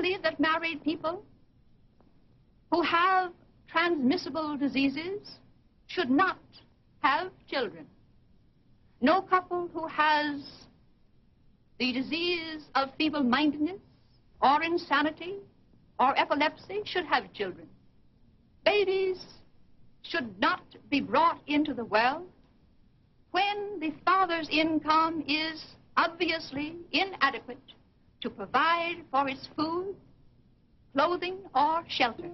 believe that married people who have transmissible diseases should not have children. No couple who has the disease of feeble-mindedness or insanity or epilepsy should have children. Babies should not be brought into the world when the father's income is obviously inadequate to provide for its food, clothing, or shelter.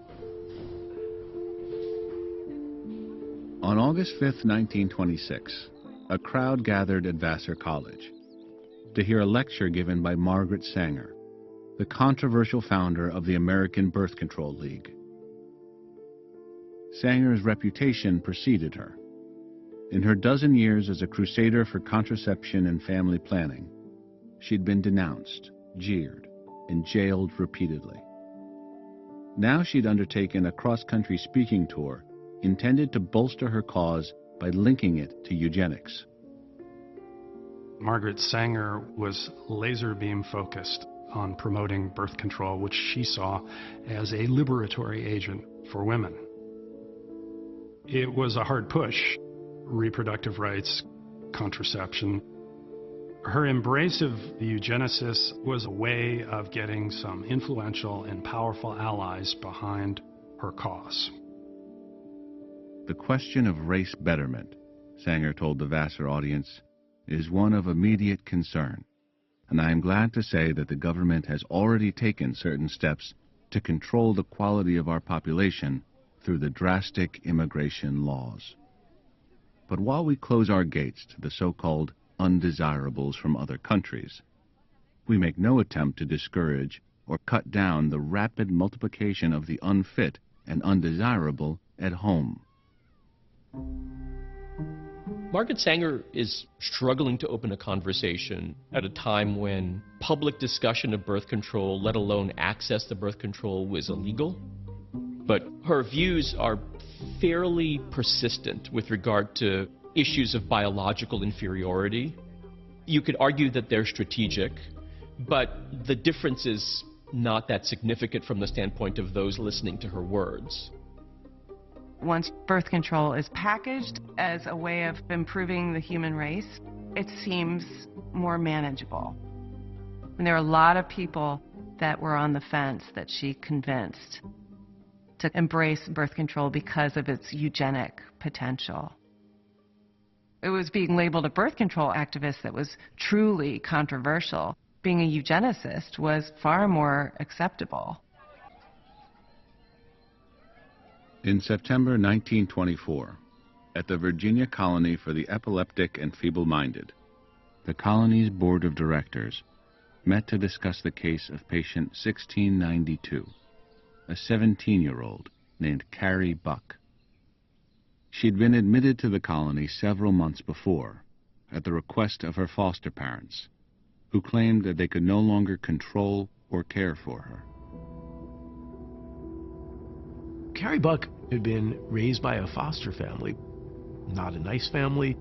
On August 5th, 1926, a crowd gathered at Vassar College to hear a lecture given by Margaret Sanger, the controversial founder of the American Birth Control League. Sanger's reputation preceded her. In her dozen years as a crusader for contraception and family planning, she'd been denounced, jeered, and jailed repeatedly. Now she'd undertaken a cross-country speaking tour intended to bolster her cause by linking it to eugenics. Margaret Sanger was laser beam focused on promoting birth control, which she saw as a liberatory agent for women. It was a hard push, reproductive rights, contraception. Her embrace of the eugenicists was a way of getting some influential and powerful allies behind her cause. The question of race betterment, Sanger told the Vassar audience, is one of immediate concern, and I am glad to say that the government has already taken certain steps to control the quality of our population through the drastic immigration laws. But while we close our gates to the so-called undesirables from other countries, we make no attempt to discourage or cut down the rapid multiplication of the unfit and undesirable at home. Margaret Sanger is struggling to open a conversation at a time when public discussion of birth control, let alone access to birth control, was illegal. But her views are fairly persistent with regard to issues of biological inferiority. You could argue that they're strategic, but the difference is not that significant from the standpoint of those listening to her words. Once birth control is packaged as a way of improving the human race, it seems more manageable. And there are a lot of people that were on the fence that she convinced to embrace birth control because of its eugenic potential. It was being labeled a birth control activist that was truly controversial. Being a eugenicist was far more acceptable. In September 1924, at the Virginia Colony for the Epileptic and Feeble-Minded, the colony's board of directors met to discuss the case of patient 1692, a 17-year-old named Carrie Buck. She'd been admitted to the colony several months before at the request of her foster parents, who claimed that they could no longer control or care for her. Carrie Buck had been raised by a foster family, not a nice family.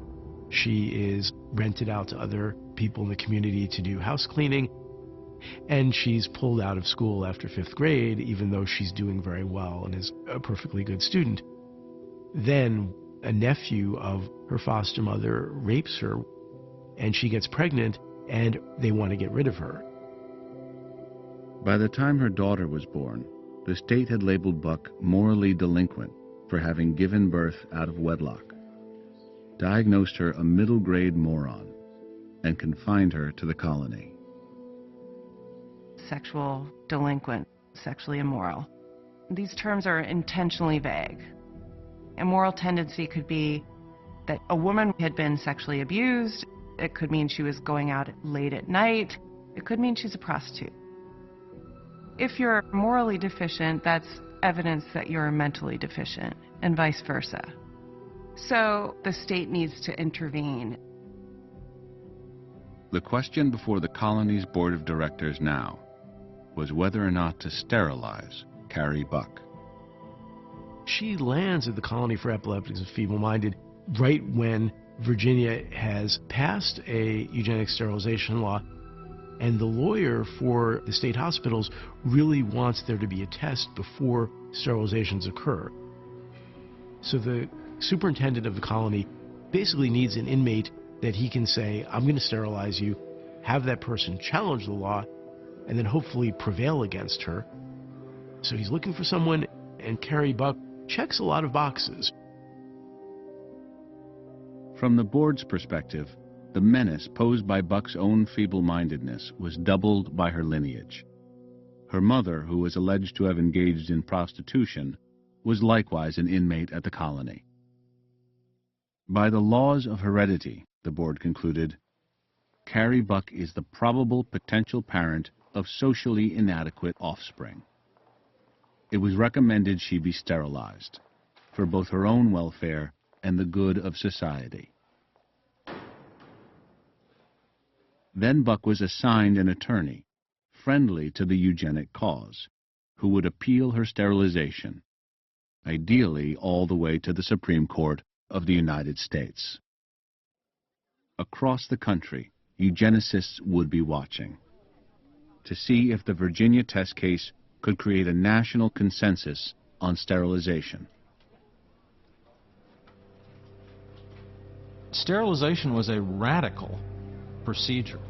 She is rented out to other people in the community to do house cleaning, and she's pulled out of school after 5th grade, even though she's doing very well and is a perfectly good student. Then a nephew of her foster mother rapes her, and she gets pregnant, and they want to get rid of her. By the time her daughter was born, the state had labeled Buck morally delinquent for having given birth out of wedlock, diagnosed her a middle-grade moron, and confined her to the colony. Sexual delinquent, sexually immoral. These terms are intentionally vague. Immoral tendency could be that a woman had been sexually abused. It could mean she was going out late at night. It could mean she's a prostitute. If you're morally deficient, that's evidence that you're mentally deficient, and vice versa. So the state needs to intervene. The question before the colony's board of directors now was whether or not to sterilize Carrie Buck. She lands at the Colony for Epileptics and Feeble-Minded right when Virginia has passed a eugenic sterilization law, And the lawyer for the state hospitals really wants there to be a test before sterilizations occur. So the superintendent of the colony basically needs an inmate that he can say, I'm going to sterilize you, have that person challenge the law, and then hopefully prevail against her. So he's looking for someone, and Carrie Buck checks a lot of boxes. From the board's perspective, the menace posed by Buck's own feeble-mindedness was doubled by her lineage. Her mother, who was alleged to have engaged in prostitution, was likewise an inmate at the colony. By the laws of heredity, the board concluded, Carrie Buck is the probable potential parent of socially inadequate offspring. It was recommended she be sterilized, for both her own welfare and the good of society. Then Buck was assigned an attorney, friendly to the eugenic cause, who would appeal her sterilization, ideally all the way to the Supreme Court of the United States. Across the country, eugenicists would be watching to see if the Virginia test case could create a national consensus on sterilization. Sterilization was a radical procedure.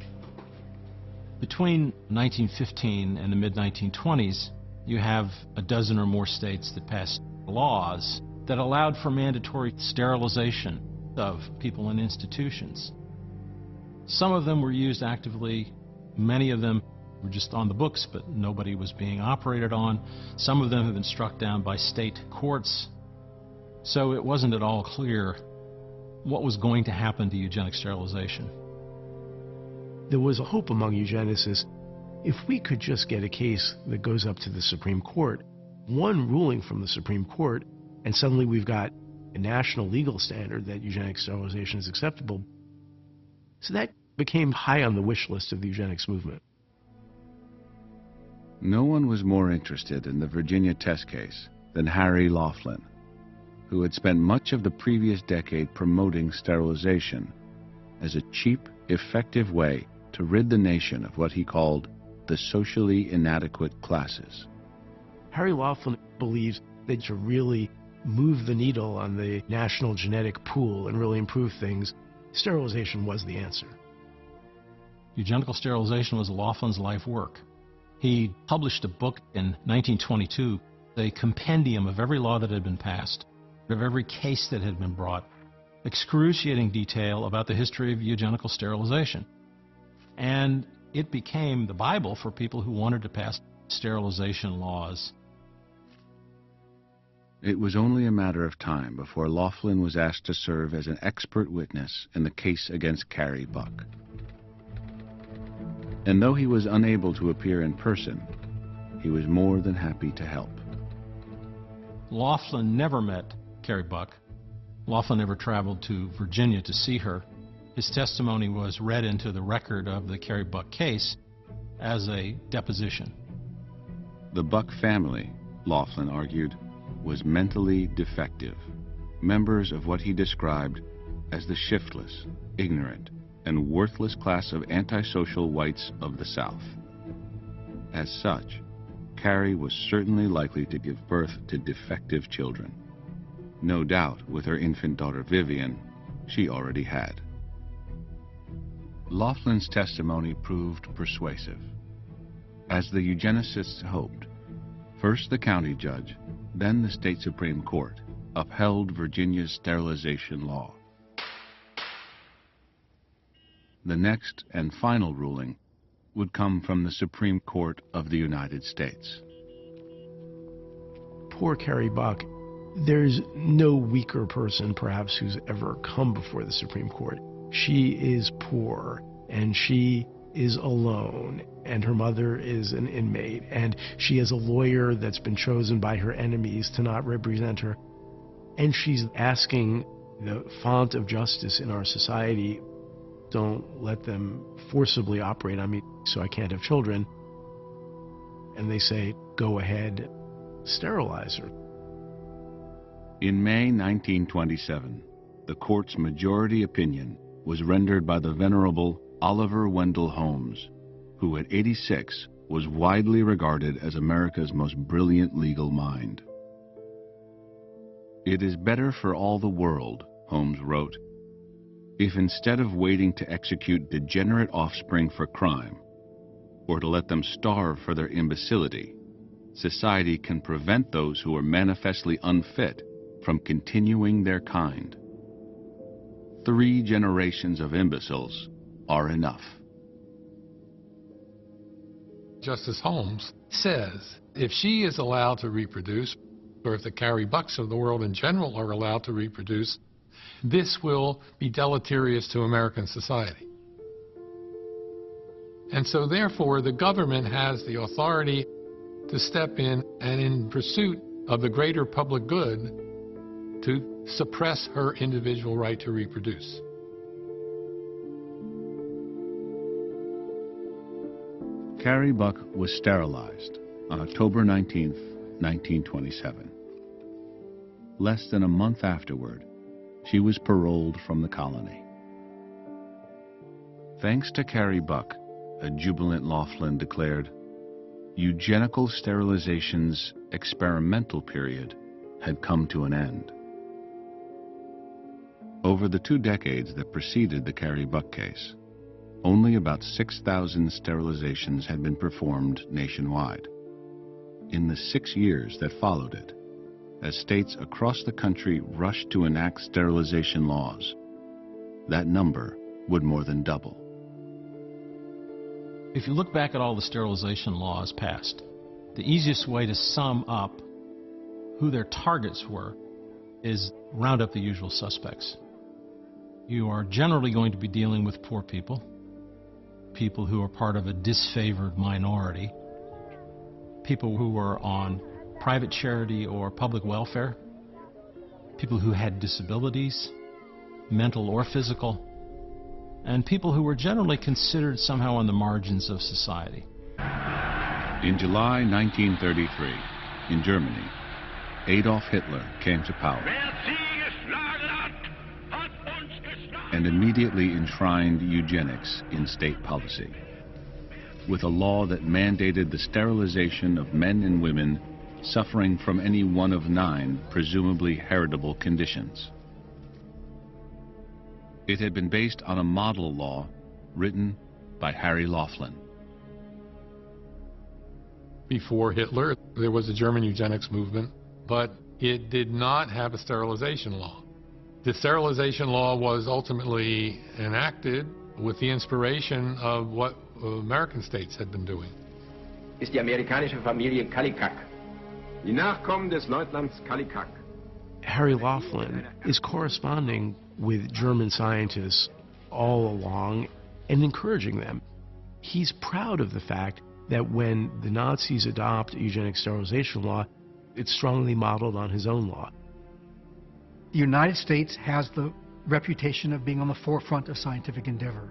Between 1915 and the mid-1920s, you have a dozen or more states that passed laws that allowed for mandatory sterilization of people in institutions. Some of them were used actively, many of them were just on the books, but nobody was being operated on. Some of them have been struck down by state courts. So it wasn't at all clear what was going to happen to eugenic sterilization. There was a hope among eugenicists, if we could just get a case that goes up to the Supreme Court, one ruling from the Supreme Court, and suddenly we've got a national legal standard that eugenic sterilization is acceptable. So that became high on the wish list of the eugenics movement. No one was more interested in the Virginia test case than Harry Laughlin, who had spent much of the previous decade promoting sterilization as a cheap, effective way to rid the nation of what he called the socially inadequate classes. Harry Laughlin believes that to really move the needle on the national genetic pool and really improve things, sterilization was the answer. Eugenical sterilization was Laughlin's life work. He published a book in 1922, a compendium of every law that had been passed, of every case that had been brought, excruciating detail about the history of eugenical sterilization. And it became the Bible for people who wanted to pass sterilization laws. It was only a matter of time before Laughlin was asked to serve as an expert witness in the case against Carrie Buck. And though he was unable to appear in person, he was more than happy to help. Laughlin never met Carrie Buck. Laughlin never traveled to Virginia to see her. His testimony was read into the record of the Carrie Buck case as a deposition. The Buck family, Laughlin argued, was mentally defective, members of what he described as the shiftless, ignorant, and worthless class of antisocial whites of the South. As such, Carrie was certainly likely to give birth to defective children. No doubt, with her infant daughter Vivian, she already had. Laughlin's testimony proved persuasive. As the eugenicists hoped, first the county judge, then the state Supreme Court, upheld Virginia's sterilization law. The next and final ruling would come from the Supreme Court of the United States. Poor Carrie Buck. There's no weaker person, perhaps, who's ever come before the Supreme Court. She is poor, and she is alone, and her mother is an inmate, and she has a lawyer that's been chosen by her enemies to not represent her. And she's asking the font of justice in our society, don't let them forcibly operate on me so I can't have children. And they say, go ahead, sterilize her. In May 1927, the court's majority opinion was rendered by the Venerable Oliver Wendell Holmes, who at 86 was widely regarded as America's most brilliant legal mind. "It is better for all the world," Holmes wrote, "if instead of waiting to execute degenerate offspring for crime, or to let them starve for their imbecility, society can prevent those who are manifestly unfit from continuing their kind. 3 generations of imbeciles are enough." Justice Holmes says if she is allowed to reproduce, or if the Carrie Bucks of the world in general are allowed to reproduce, this will be deleterious to American society. And so therefore the government has the authority to step in and, in pursuit of the greater public good, to suppress her individual right to reproduce. Carrie Buck was sterilized on October 19, 1927. Less than a month afterward, she was paroled from the colony. Thanks to Carrie Buck, a jubilant Laughlin declared, eugenical sterilization's experimental period had come to an end. Over the 2 decades that preceded the Carrie Buck case, only about 6,000 sterilizations had been performed nationwide. In the 6 years that followed it, as states across the country rushed to enact sterilization laws, that number would more than double. If you look back at all the sterilization laws passed, the easiest way to sum up who their targets were is round up the usual suspects. You are generally going to be dealing with poor people, people who are part of a disfavored minority, people who were on private charity or public welfare, people who had disabilities, mental or physical, and people who were generally considered somehow on the margins of society. In July 1933, in Germany, Adolf Hitler came to power and immediately enshrined eugenics in state policy, with a law that mandated the sterilization of men and women suffering from any one of 9 presumably heritable conditions. It had been based on a model law written by Harry Laughlin. Before Hitler, there was a German eugenics movement, but it did not have a sterilization law. The sterilization law was ultimately enacted with the inspiration of what American states had been doing. Ist die amerikanische Familie Kallikak. Die Nachkommen des Leutnants Kallikak. Harry Laughlin is corresponding with German scientists all along and encouraging them. He's proud of the fact that when the Nazis adopt eugenic sterilization law, it's strongly modeled on his own law. The United States has the reputation of being on the forefront of scientific endeavor.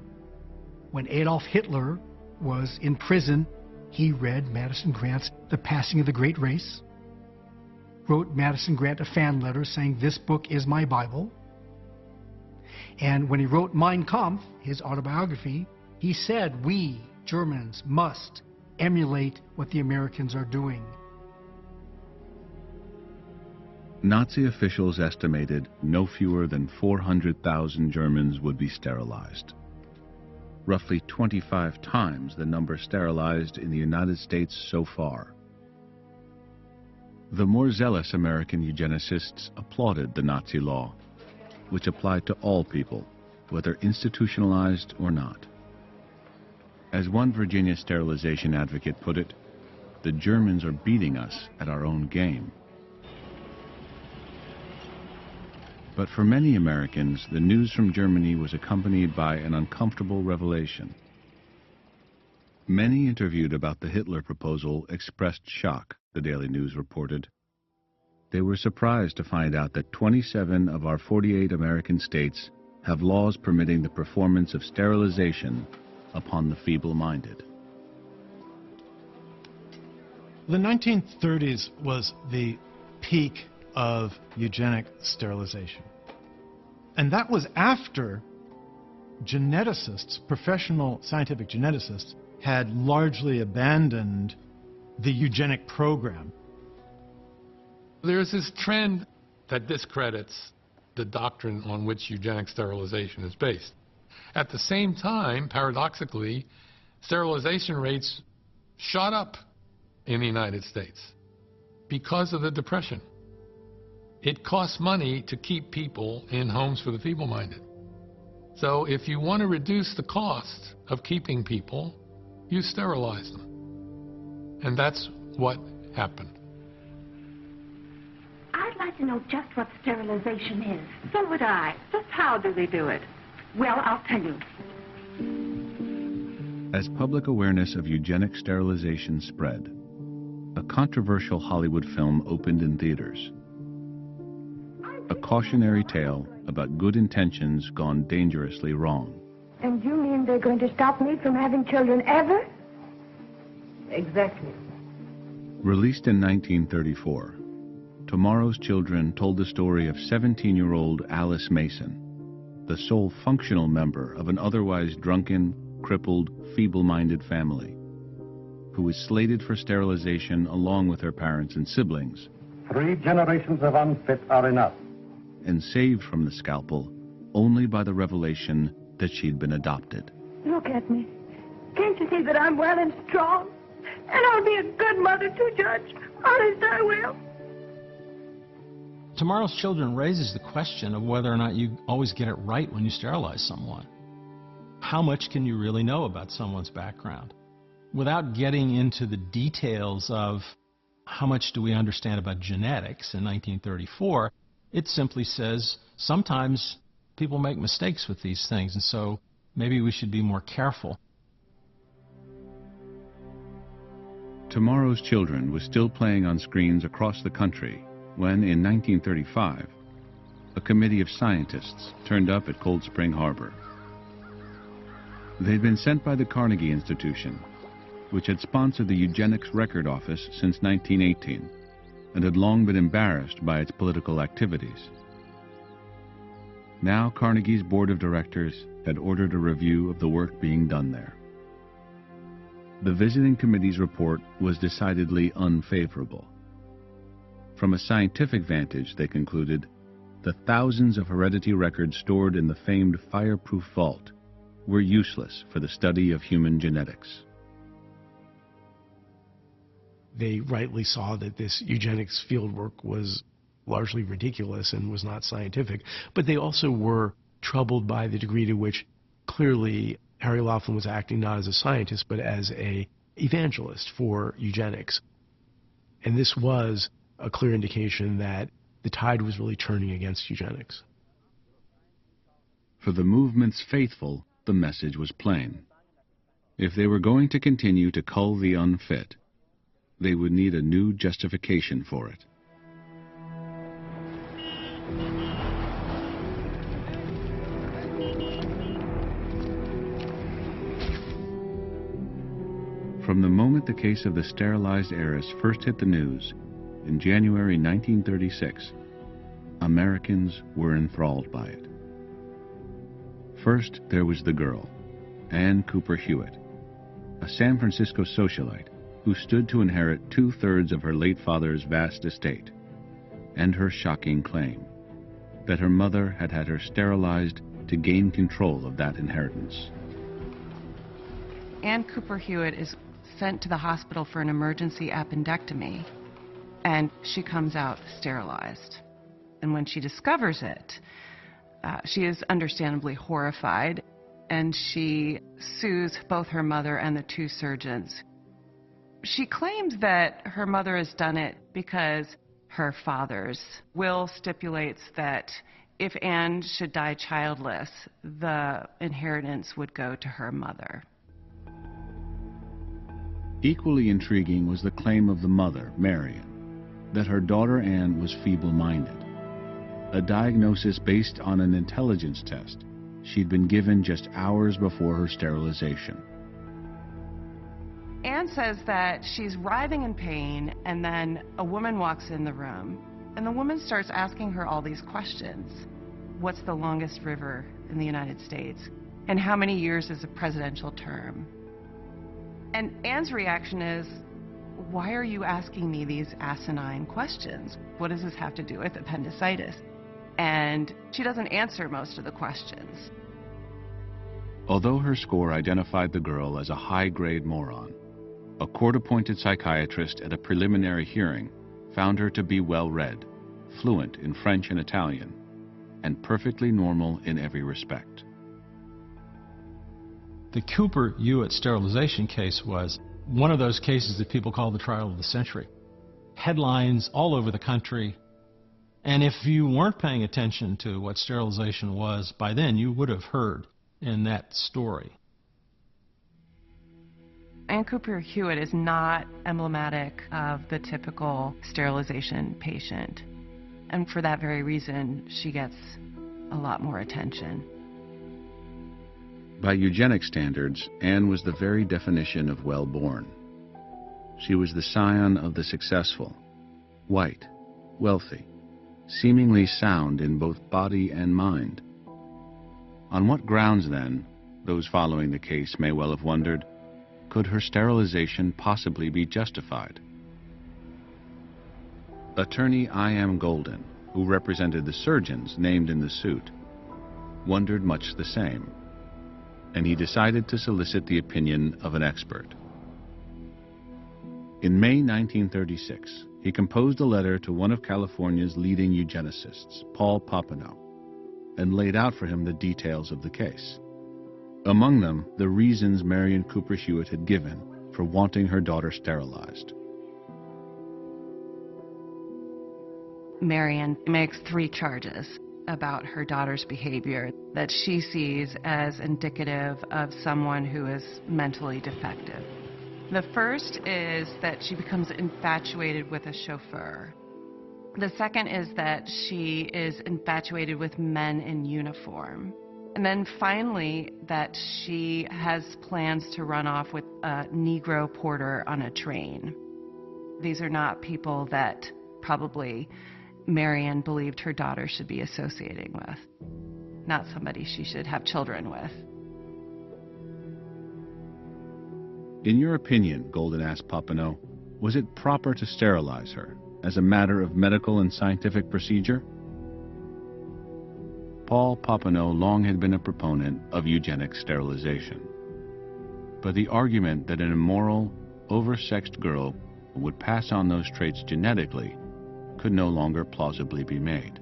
When Adolf Hitler was in prison, he read Madison Grant's The Passing of the Great Race, wrote Madison Grant a fan letter saying, "This book is my Bible." And when he wrote Mein Kampf, his autobiography, he said, "We, Germans, must emulate what the Americans are doing." Nazi officials estimated no fewer than 400,000 Germans would be sterilized, roughly 25 times the number sterilized in the United States so far. The more zealous American eugenicists applauded the Nazi law, which applied to all people, whether institutionalized or not. As one Virginia sterilization advocate put it, the Germans are beating us at our own game. But for many Americans, the news from Germany was accompanied by an uncomfortable revelation. Many interviewed about the Hitler proposal expressed shock, the Daily News reported. They were surprised to find out that 27 of our 48 American states have laws permitting the performance of sterilization upon the feeble-minded. The 1930s was the peak of eugenic sterilization. And that was after geneticists, professional scientific geneticists, had largely abandoned the eugenic program. There's this trend that discredits the doctrine on which eugenic sterilization is based. At the same time, paradoxically, sterilization rates shot up in the United States because of the Depression. It costs money to keep people in homes for the feeble-minded. So if you want to reduce the cost of keeping people, you sterilize them. And that's what happened. I'd like to know just what sterilization is. So would I. Just how do they do it? Well, I'll tell you. As public awareness of eugenic sterilization spread, a controversial Hollywood film opened in theaters. A cautionary tale about good intentions gone dangerously wrong. And you mean they're going to stop me from having children ever? Exactly. Released in 1934, Tomorrow's Children told the story of 17-year-old Alice Mason, the sole functional member of an otherwise drunken, crippled, feeble-minded family, who was slated for sterilization along with her parents and siblings. 3 generations of unfit are enough. And saved from the scalpel only by the revelation that she'd been adopted. Look at me. Can't you see that I'm well and strong? And I'll be a good mother too, Judge. Honest, I will. Tomorrow's Children raises the question of whether or not you always get it right when you sterilize someone. How much can you really know about someone's background? Without getting into the details of how much do we understand about genetics in 1934, it simply says sometimes people make mistakes with these things, and so maybe we should be more careful. Tomorrow's Children was still playing on screens across the country when, in 1935, a committee of scientists turned up at Cold Spring Harbor. They'd been sent by the Carnegie Institution, which had sponsored the Eugenics Record Office since 1918 and had long been embarrassed by its political activities. Now Carnegie's board of directors had ordered a review of the work being done there. The visiting committee's report was decidedly unfavorable. From a scientific vantage, they concluded, the thousands of heredity records stored in the famed fireproof vault were useless for the study of human genetics. They rightly saw that this eugenics fieldwork was largely ridiculous and was not scientific, but they also were troubled by the degree to which clearly Harry Laughlin was acting not as a scientist but as an evangelist for eugenics. And this was a clear indication that the tide was really turning against eugenics. For the movement's faithful, the message was plain. If they were going to continue to cull the unfit, they would need a new justification for it. From the moment the case of the sterilized heiress first hit the news, in January 1936, Americans were enthralled by it. First, there was the girl, Ann Cooper Hewitt, a San Francisco socialite who stood to inherit 2/3 of her late father's vast estate, and her shocking claim that her mother had had her sterilized to gain control of that inheritance. Ann Cooper Hewitt is sent to the hospital for an emergency appendectomy, and she comes out sterilized. And when she discovers it, she is understandably horrified, and she sues both her mother and the 2 surgeons. She claims that her mother has done it because her father's will stipulates that if Anne should die childless, the inheritance would go to her mother. Equally intriguing was the claim of the mother, Marion, that her daughter Anne was feeble-minded, a diagnosis based on an intelligence test she'd been given just hours before her sterilization. Anne says that she's writhing in pain, and then a woman walks in the room, and the woman starts asking her all these questions. What's the longest river in the United States? And how many years is a presidential term? And Anne's reaction is, why are you asking me these asinine questions? What does this have to do with appendicitis? And she doesn't answer most of the questions. Although her score identified the girl as a high-grade moron, a court-appointed psychiatrist at a preliminary hearing found her to be well-read, fluent in French and Italian, and perfectly normal in every respect. The Cooper Hewitt sterilization case was one of those cases that people call the trial of the century. Headlines all over the country. And if you weren't paying attention to what sterilization was by then, you would have heard in that story. Anne Cooper Hewitt is not emblematic of the typical sterilization patient. And for that very reason, she gets a lot more attention. By eugenic standards, Anne was the very definition of well-born. She was the scion of the successful, white, wealthy, seemingly sound in both body and mind. On what grounds, then, those following the case may well have wondered, could her sterilization possibly be justified? Attorney I.M. Golden, who represented the surgeons named in the suit, wondered much the same, and he decided to solicit the opinion of an expert. In May 1936, he composed a letter to one of California's leading eugenicists, Paul Popenoe, and laid out for him the details of the case. Among them, the reasons Marion Cooper Hewitt had given for wanting her daughter sterilized. Marion makes 3 charges about her daughter's behavior that she sees as indicative of someone who is mentally defective. The first is that she becomes infatuated with a chauffeur. The second is that she is infatuated with men in uniform. And then finally, that she has plans to run off with a Negro porter on a train. These are not people that probably Marion believed her daughter should be associating with. Not somebody she should have children with. In your opinion, Golden asked Popenoe, was it proper to sterilize her as a matter of medical and scientific procedure? Paul Popenoe long had been a proponent of eugenic sterilization. But the argument that an immoral, oversexed girl would pass on those traits genetically could no longer plausibly be made.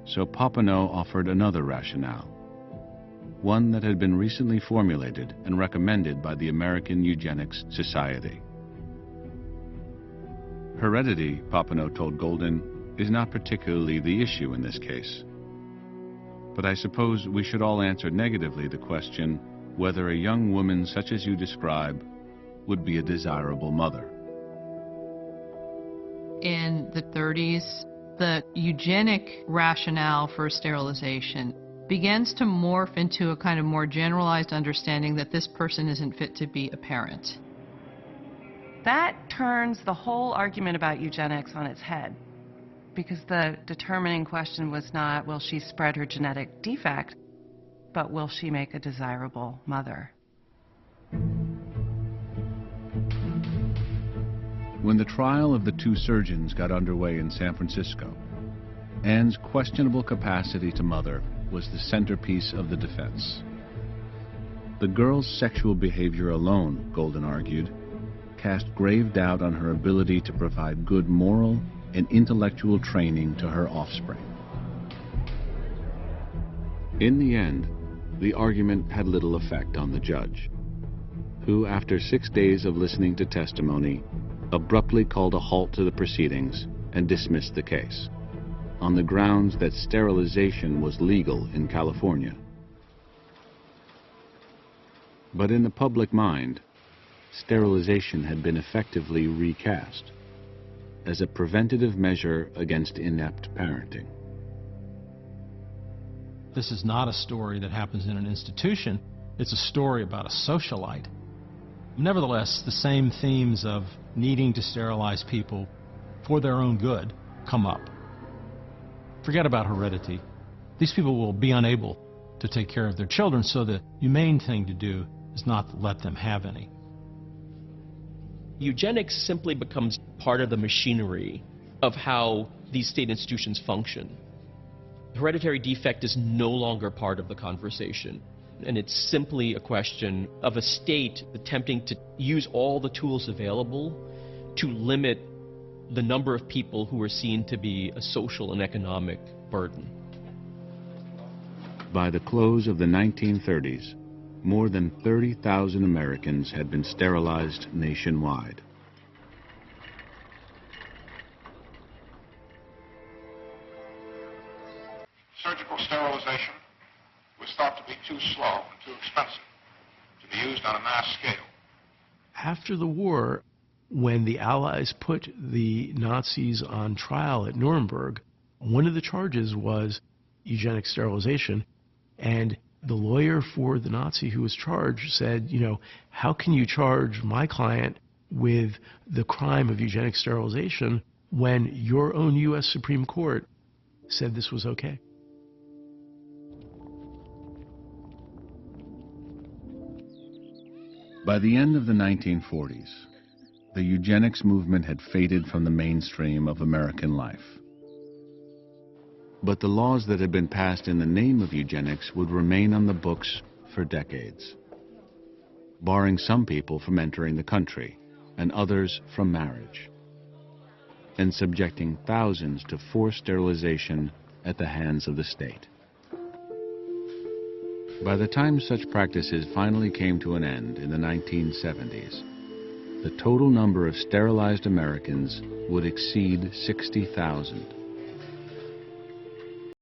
So Popenoe offered another rationale, one that had been recently formulated and recommended by the American Eugenics Society. Heredity, Popenoe told Golden, is not particularly the issue in this case. But I suppose we should all answer negatively the question whether a young woman such as you describe would be a desirable mother. In the 30s, the eugenic rationale for sterilization begins to morph into a kind of more generalized understanding that this person isn't fit to be a parent. That turns the whole argument about eugenics on its head, because the determining question was not, will she spread her genetic defect, but will she make a desirable mother? When the trial of the 2 surgeons got underway in San Francisco, Anne's questionable capacity to mother was the centerpiece of the defense. The girl's sexual behavior alone, Golden argued, cast grave doubt on her ability to provide good moral and intellectual training to her offspring. In the end, the argument had little effect on the judge, who, after 6 days of listening to testimony, abruptly called a halt to the proceedings and dismissed the case, on the grounds that sterilization was legal in California. But in the public mind, sterilization had been effectively recast as a preventative measure against inept parenting. This is not a story that happens in an institution. It's a story about a socialite. Nevertheless, the same themes of needing to sterilize people for their own good come up. Forget about heredity. These people will be unable to take care of their children, so the humane thing to do is not to let them have any. Eugenics simply becomes part of the machinery of how these state institutions function. Hereditary defect is no longer part of the conversation, and it's simply a question of a state attempting to use all the tools available to limit the number of people who are seen to be a social and economic burden. By the close of the 1930s, more than 30,000 Americans had been sterilized nationwide. Surgical sterilization was thought to be too slow and too expensive to be used on a mass scale. After the war, when the Allies put the Nazis on trial at Nuremberg, one of the charges was eugenic sterilization, and the lawyer for the Nazi who was charged said, you know, how can you charge my client with the crime of eugenic sterilization when your own U.S. Supreme Court said this was okay? By the end of the 1940s, the eugenics movement had faded from the mainstream of American life. But the laws that had been passed in the name of eugenics would remain on the books for decades, barring some people from entering the country and others from marriage, and subjecting thousands to forced sterilization at the hands of the state. By the time such practices finally came to an end in the 1970s, the total number of sterilized Americans would exceed 60,000.